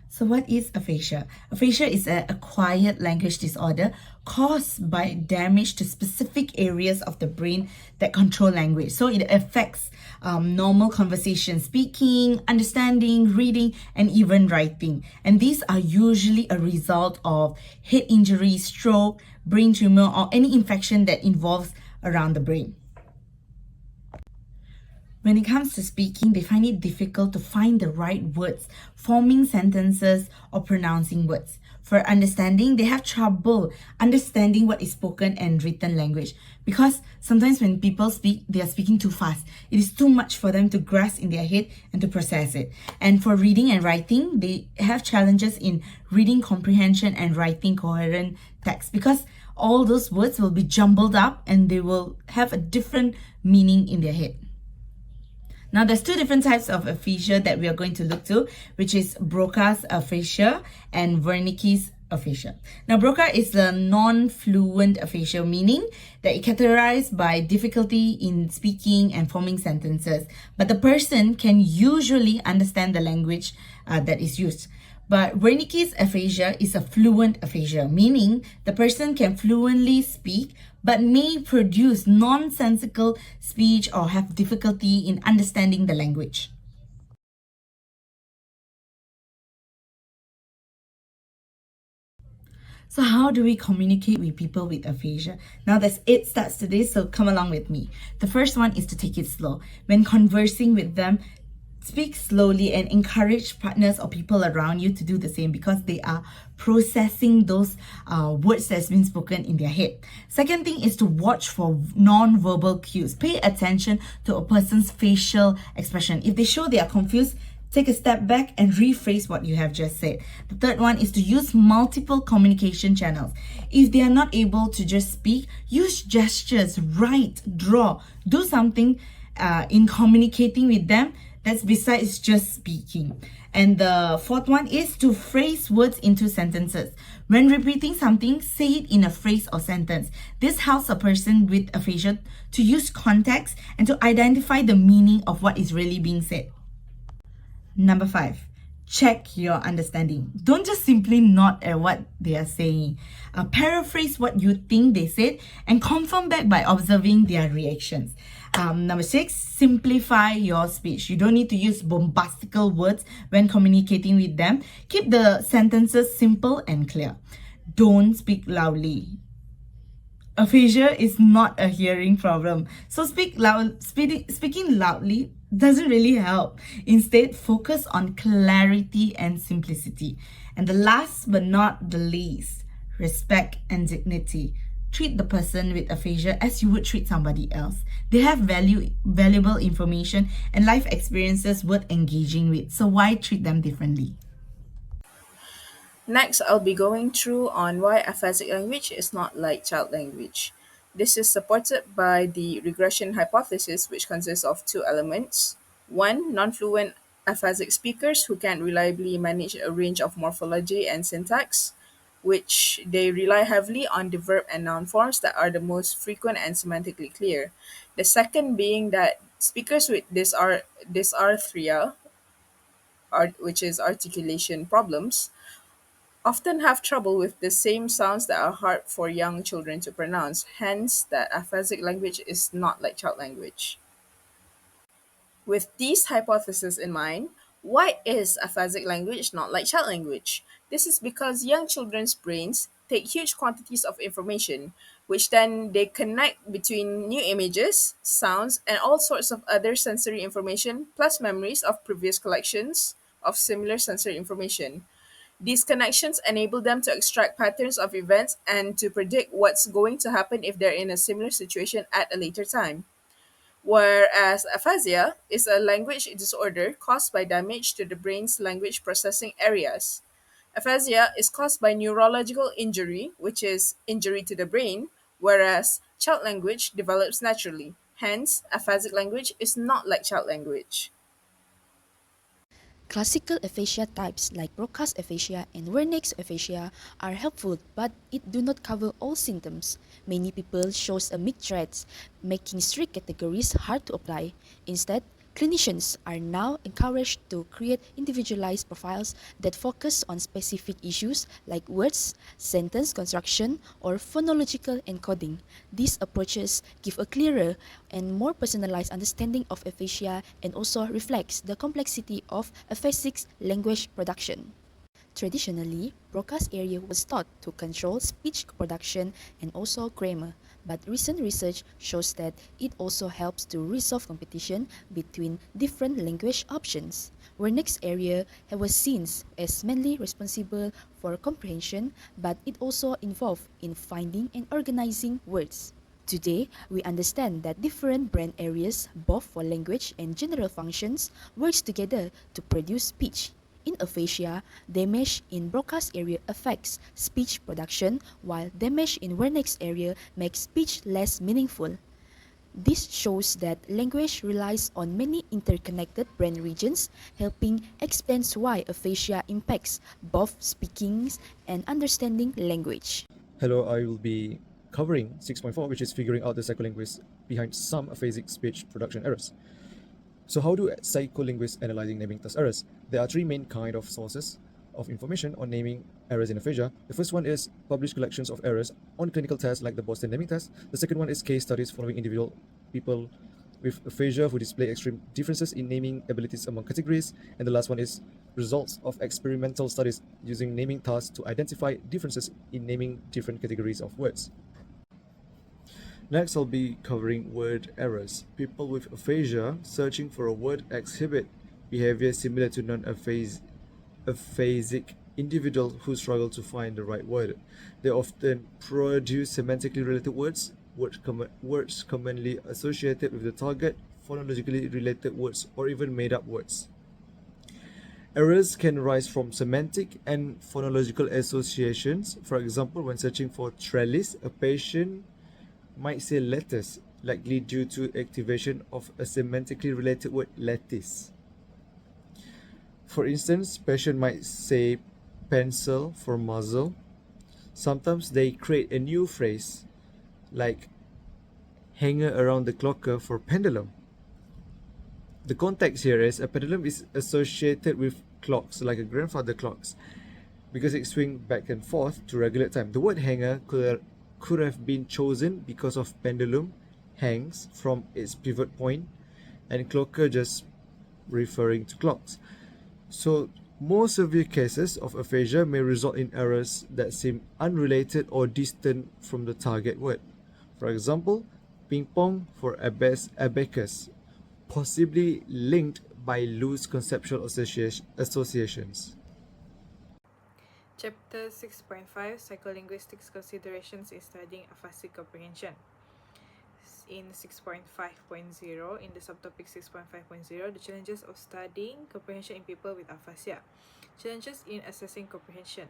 So what is aphasia? Aphasia is an acquired language disorder caused by damage to specific areas of the brain that control language. So it affects normal conversation, speaking, understanding, reading, and even writing. And these are usually a result of head injury, stroke, brain tumor, or any infection that involves around the brain. When it comes to speaking, they find it difficult to find the right words, forming sentences or pronouncing words. For understanding, they have trouble understanding what is spoken and written language because sometimes when people speak, they are speaking too fast. It is too much for them to grasp in their head and to process it. And for reading and writing, they have challenges in reading comprehension and writing coherent text because all those words will be jumbled up and they will have a different meaning in their head. Now, there's two different types of aphasia that we are going to look to, which is Broca's aphasia and Wernicke's aphasia. Now, Broca is a non-fluent aphasia, meaning that it categorized by difficulty in speaking and forming sentences, but the person can usually understand the language that is used. But Wernicke's aphasia is a fluent aphasia, meaning the person can fluently speak but may produce nonsensical speech or have difficulty in understanding the language. So how do we communicate with people with aphasia? Now there's 8 steps to this, so come along with me. The first one is to take it slow. When conversing with them, speak slowly and encourage partners or people around you to do the same because they are processing those words that's been spoken in their head. Second thing is to watch for non-verbal cues. Pay attention to a person's facial expression. If they show they are confused, take a step back and rephrase what you have just said. The third one is to use multiple communication channels. If they are not able to just speak, use gestures, write, draw, do something in communicating with them that's besides just speaking. And the fourth one is to phrase words into sentences. When repeating something, say it in a phrase or sentence. This helps a person with aphasia to use context and to identify the meaning of what is really being said. Number 5, check your understanding. Don't just simply nod at what they are saying. Paraphrase what you think they said and confirm back by observing their reactions. Number 6, simplify your speech. You don't need to use bombastical words when communicating with them. Keep the sentences simple and clear. Don't speak loudly. Aphasia is not a hearing problem. So speaking loudly doesn't really help. Instead, focus on clarity and simplicity. And the last but not the least, respect and dignity. Treat the person with aphasia as you would treat somebody else. They have valuable information and life experiences worth engaging with. So why treat them differently? Next, I'll be going through on why aphasic language is not like child language. This is supported by the regression hypothesis, which consists of two elements. One, non-fluent aphasic speakers who can reliably manage a range of morphology and syntax, which they rely heavily on the verb and noun forms that are the most frequent and semantically clear. The second being that speakers with dysarthria, which is articulation problems, often have trouble with the same sounds that are hard for young children to pronounce, hence that aphasic language is not like child language. With these hypotheses in mind, why is aphasic language not like child language? This is because young children's brains take huge quantities of information, which then they connect between new images, sounds, and all sorts of other sensory information, plus memories of previous collections of similar sensory information. These connections enable them to extract patterns of events and to predict what's going to happen if they're in a similar situation at a later time. Whereas aphasia is a language disorder caused by damage to the brain's language processing areas. Aphasia is caused by neurological injury, which is injury to the brain, whereas child language develops naturally. Hence, aphasic language is not like child language. Classical aphasia types like Broca's aphasia and Wernicke's aphasia are helpful, but it do not cover all symptoms. Many people shows a mixed traits, making strict categories hard to apply. Instead, Clinicians are now encouraged to create individualized profiles that focus on specific issues like words, sentence construction, or phonological encoding. These approaches give a clearer and more personalized understanding of aphasia and also reflects the complexity of aphasic language production. Traditionally, broadcast area was thought to control speech production and also grammar, but recent research shows that it also helps to resolve competition between different language options. Where next area was seen as mainly responsible for comprehension, but it also involved in finding and organizing words. Today, we understand that different brain areas, both for language and general functions, works together to produce speech. In aphasia, damage in broadcast area affects speech production, while damage in Wernicke's area makes speech less meaningful. This shows that language relies on many interconnected brain regions, helping explain why aphasia impacts both speaking and understanding language. Hello, I will be covering 6.4, which is figuring out the psycholinguists behind some aphasic speech production errors. So how do psycholinguists analyzing naming task errors? There are three main kind of sources of information on naming errors in aphasia. The first one is published collections of errors on clinical tests like the Boston naming test. The second one is case studies following individual people with aphasia who display extreme differences in naming abilities among categories. And the last one is results of experimental studies using naming tasks to identify differences in naming different categories of words. Next, I'll be covering word errors. People with aphasia searching for a word exhibit behavior similar to non-aphasic individuals who struggle to find the right word. They often produce semantically related words, words commonly associated with the target, phonologically related words, or even made-up words. Errors can arise from semantic and phonological associations. For example, when searching for trellis, a patient might say lettuce, likely due to activation of a semantically related word lattice. For instance, patient might say pencil for muzzle. Sometimes they create a new phrase like hanger around the clocker for pendulum. The context here is a pendulum is associated with clocks like a grandfather clocks because it swings back and forth to regulate time. The word hanger could have been chosen because of pendulum hangs from its pivot point and clocker just referring to clocks. So more severe cases of aphasia may result in errors that seem unrelated or distant from the target word. For example, ping pong for abacus, possibly linked by loose conceptual associations. Chapter 6.5 Psycholinguistics Considerations in Studying Aphasic Comprehension. In 6.5.0, in the subtopic 6.5.0, the challenges of studying comprehension in people with aphasia. Challenges in assessing comprehension.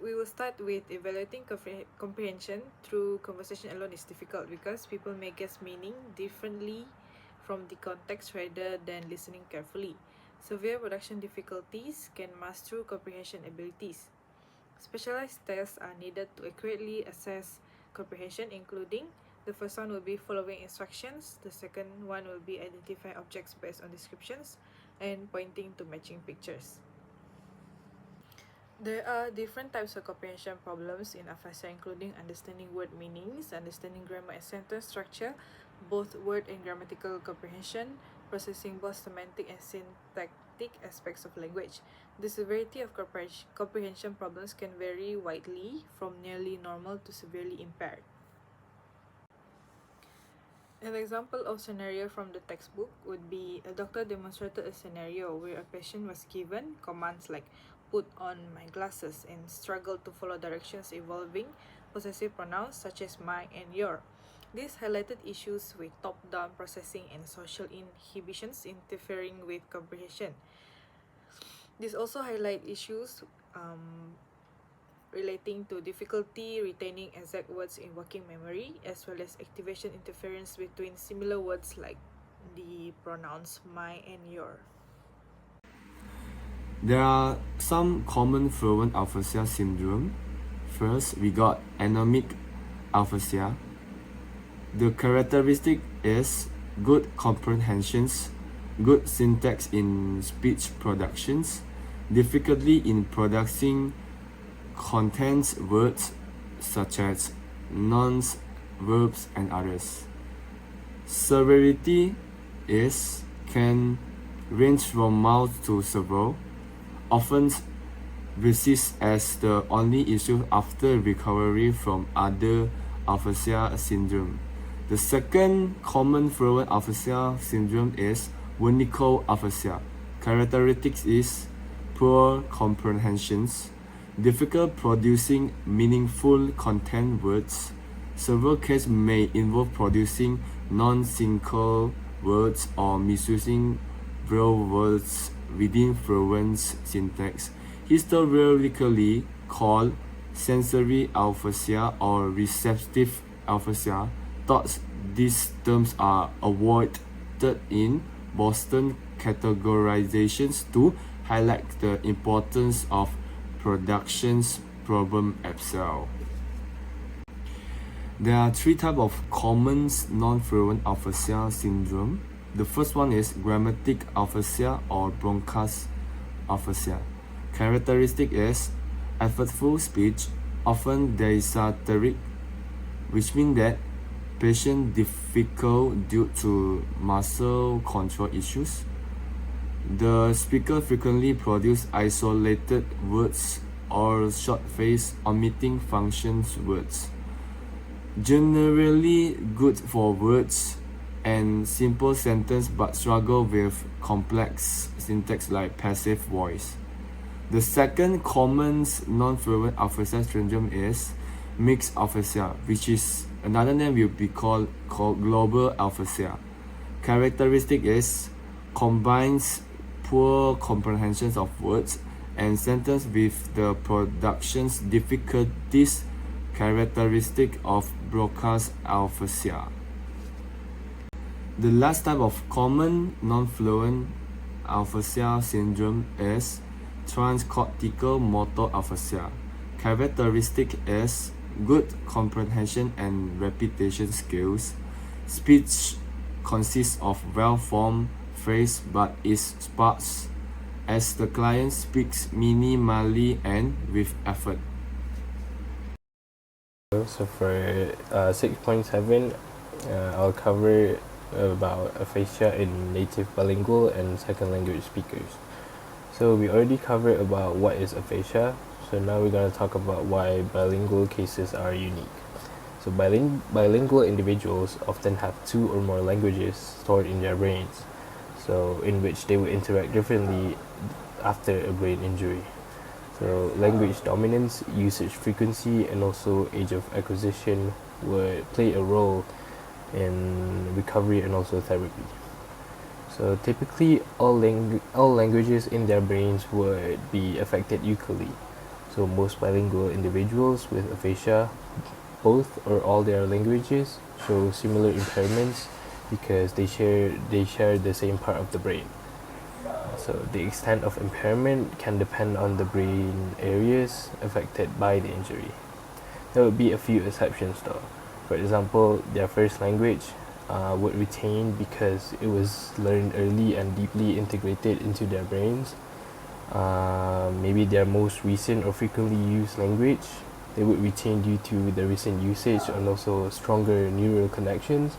We will start with evaluating comprehension through conversation alone is difficult because people may guess meaning differently from the context rather than listening carefully. Severe production difficulties can mask true comprehension abilities. Specialized tests are needed to accurately assess comprehension, including the first one will be following instructions, the second one will be identifying objects based on descriptions, and pointing to matching pictures. There are different types of comprehension problems in aphasia, including understanding word meanings, understanding grammar and sentence structure, both word and grammatical comprehension, processing both semantic and syntactic aspects of language. The severity of comprehension problems can vary widely from nearly normal to severely impaired. An example of scenario from the textbook would be a doctor demonstrated a scenario where a patient was given commands like put on my glasses and struggled to follow directions involving possessive pronouns such as my and your. This highlighted issues with top-down processing and social inhibitions interfering with comprehension. This also highlights issues relating to difficulty retaining exact words in working memory, as well as activation interference between similar words like the pronouns my and your. There are some common fluent aphasia syndrome. First, we got anomic aphasia. The characteristic is good comprehensions good syntax in speech productions, difficulty in producing contains words such as nouns, verbs, and others. Severity can range from mild to severe, often persists as the only issue after recovery from other aphasia syndrome. The second common fluent aphasia syndrome is vertical aphasia. Characteristics is poor comprehensions, difficult producing meaningful content words. Several cases may involve producing non-single words or misusing real words within fluent syntax. Historically called sensory aphasia or receptive aphasia, thought these terms are avoided in Boston categorizations to highlight the importance of productions problem itself. There are three types of common non-fluent aphasia syndrome. The first one is grammatic aphasia or bronchus aphasia. Characteristic is effortful speech, often dysenteric, which means that patient difficult due to muscle control issues. The speaker frequently produce isolated words or short phrase omitting functions words. Generally good for words and simple sentence but struggle with complex syntax like passive voice. The second common non-fluent aphasia syndrome is mixed aphasia, which is another name will be called global aphasia. Characteristic is combines poor comprehensions of words and sentence with the production's difficulties characteristic of bronchus aphasia. The last type of common non-fluent aphasia syndrome is transcortical motor aphasia. Characteristic is good comprehension and repetition skills. Speech consists of well-formed phrase but is sparse as the client speaks minimally and with effort. So for 6.7, I'll cover about aphasia in native bilingual and second language speakers. So we already covered about what is aphasia, so now we're going to talk about why bilingual cases are unique. So bilingual individuals often have two or more languages stored in their brains, so in which they will interact differently after a brain injury. So language dominance, usage frequency, and also age of acquisition would play a role in recovery and also therapy. So typically all languages in their brains would be affected equally. So most bilingual individuals with aphasia, both or all their languages, show similar impairments because they share the same part of the brain. So the extent of impairment can depend on the brain areas affected by the injury. There would be a few exceptions though. For example, their first language would retain because it was learned early and deeply integrated into their brains. Maybe their most recent or frequently used language, they would retain due to the recent usage and also stronger neural connections.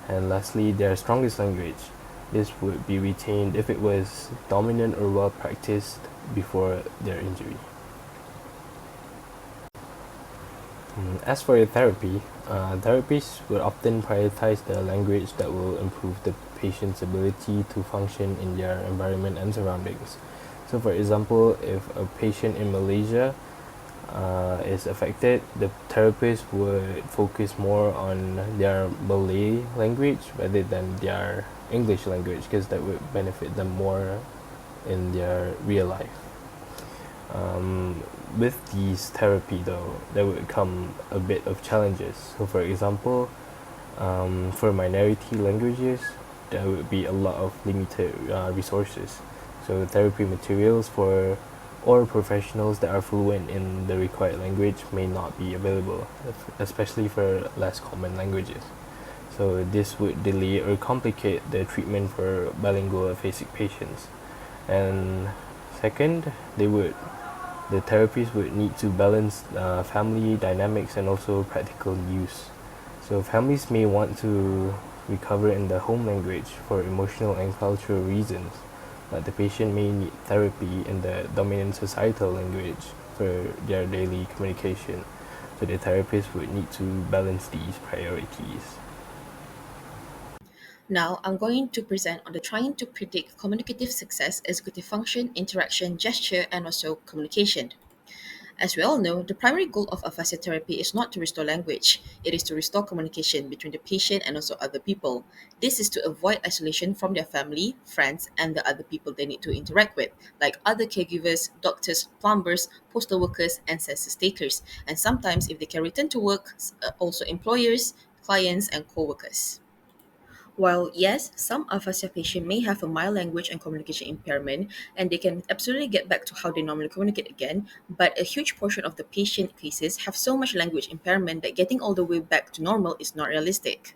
And lastly, their strongest language. This would be retained if it was dominant or well practiced before their injury. As for therapy, therapists would often prioritize the language that will improve the patient's ability to function in their environment and surroundings. So for example, if a patient in Malaysia is affected, the therapist would focus more on their Malay language rather than their English language, because that would benefit them more in their real life. With these therapy though, there would come a bit of challenges. So for example, for minority languages, there would be a lot of limited resources. So therapy materials for or professionals that are fluent in the required language may not be available, especially for less common languages. So this would delay or complicate the treatment for bilingual aphasic patients. And second, the therapies would need to balance family dynamics and also practical use. So families may want to recover in the home language for emotional and cultural reasons, but the patient may need therapy in the dominant societal language for their daily communication. So the therapist would need to balance these priorities. Now, I'm going to present on the trying to predict communicative success, executive function, interaction, gesture, and also communication. As we all know, the primary goal of aphasia therapy is not to restore language, it is to restore communication between the patient and also other people. This is to avoid isolation from their family, friends, and the other people they need to interact with, like other caregivers, doctors, plumbers, postal workers, and census takers. And sometimes, if they can return to work, also employers, clients, and co workers. While yes, some aphasia patients may have a mild language and communication impairment, and they can absolutely get back to how they normally communicate again, but a huge portion of the patient cases have so much language impairment that getting all the way back to normal is not realistic.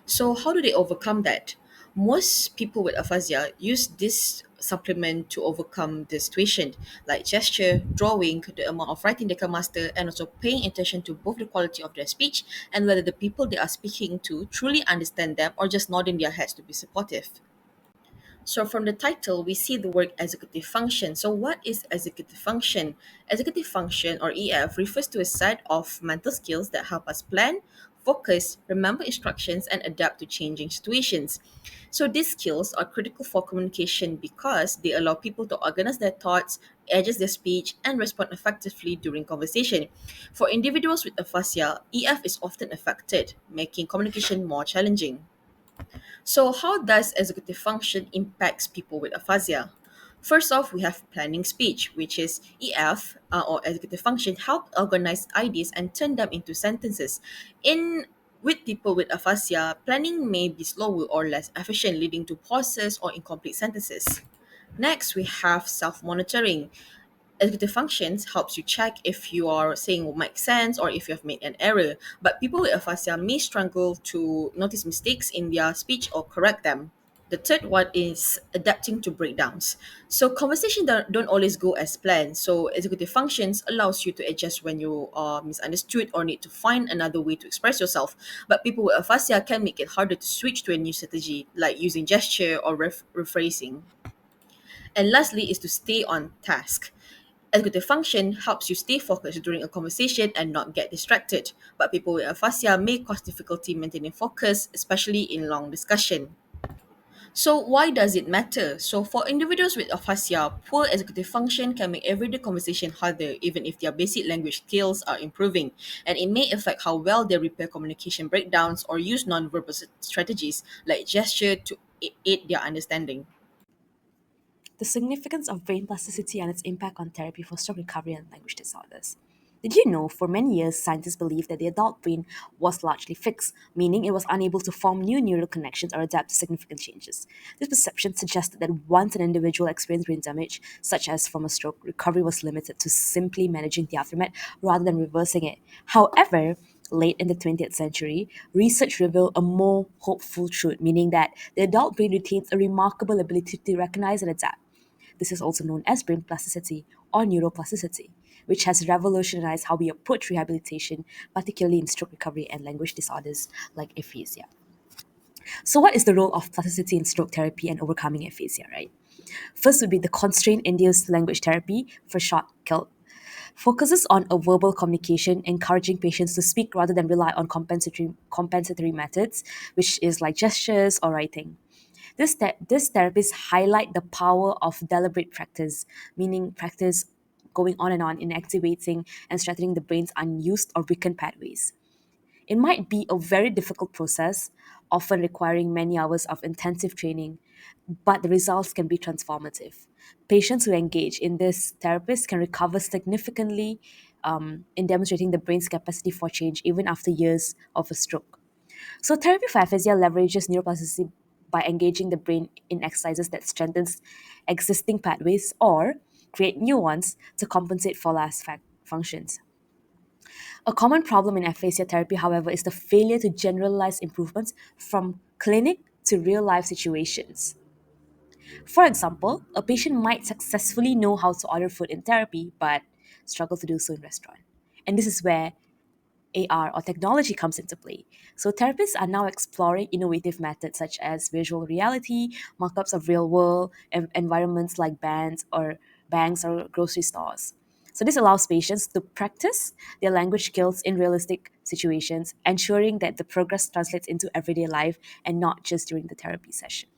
So, how do they overcome that? Most people with aphasia use this supplement to overcome the situation, like gesture, drawing, the amount of writing they can master, and also paying attention to both the quality of their speech and whether the people they are speaking to truly understand them or just nodding their heads to be supportive. So from the title, we see the word executive function. So what is executive function? Executive function or EF refers to a set of mental skills that help us plan, focus, remember instructions, and adapt to changing situations. So these skills are critical for communication because they allow people to organize their thoughts, adjust their speech, and respond effectively during conversation. For individuals with aphasia, EF is often affected, making communication more challenging. So, how does executive function impacts people with aphasia? First off, we have planning speech, which is EF or executive function help organize ideas and turn them into sentences. In with people with aphasia, planning may be slower or less efficient, leading to pauses or incomplete sentences. Next, we have self-monitoring. Executive functions helps you check if you are saying what makes sense or if you have made an error. But people with aphasia may struggle to notice mistakes in their speech or correct them. The third one is adapting to breakdowns. So conversation don't always go as planned. So executive functions allows you to adjust when you are misunderstood or need to find another way to express yourself. But people with aphasia can make it harder to switch to a new strategy, like using gesture or rephrasing. And lastly is to stay on task. Executive function helps you stay focused during a conversation and not get distracted, but people with aphasia may cause difficulty maintaining focus, especially in long discussion. So why does it matter? So for individuals with aphasia, poor executive function can make everyday conversation harder even if their basic language skills are improving, and it may affect how well they repair communication breakdowns or use nonverbal strategies like gesture to aid their understanding. The significance of brain plasticity and its impact on therapy for stroke recovery and language disorders. Did you know for many years scientists believed that the adult brain was largely fixed, meaning it was unable to form new neural connections or adapt to significant changes? This perception suggested that once an individual experienced brain damage, such as from a stroke, recovery was limited to simply managing the aftermath rather than reversing it. However, late in the 20th century, research revealed a more hopeful truth, meaning that the adult brain retains a remarkable ability to recognize and adapt. This is also known as brain plasticity or neuroplasticity, which has revolutionized how we approach rehabilitation, particularly in stroke recovery and language disorders like aphasia. So, what is the role of plasticity in stroke therapy and overcoming aphasia, right? First would be the constraint induced language therapy, for short CILT, focuses on a verbal communication, encouraging patients to speak rather than rely on compensatory methods, which is like gestures or writing. This therapies highlight the power of deliberate practice, meaning practice going on in activating and strengthening the brain's unused or weakened pathways. It might be a very difficult process, often requiring many hours of intensive training, but the results can be transformative. Patients who engage in this therapist can recover significantly in demonstrating the brain's capacity for change even after years of a stroke. So therapy for aphasia leverages neuroplasticity by engaging the brain in exercises that strengthens existing pathways or create new ones to compensate for lost functions. A common problem in aphasia therapy, however, is the failure to generalize improvements from clinic to real life situations. For example, a patient might successfully know how to order food in therapy but struggle to do so in restaurant. And this is where AR or technology comes into play. So therapists are now exploring innovative methods such as visual reality, mock-ups of real-world environments like banks or grocery stores. So this allows patients to practice their language skills in realistic situations, ensuring that the progress translates into everyday life and not just during the therapy session.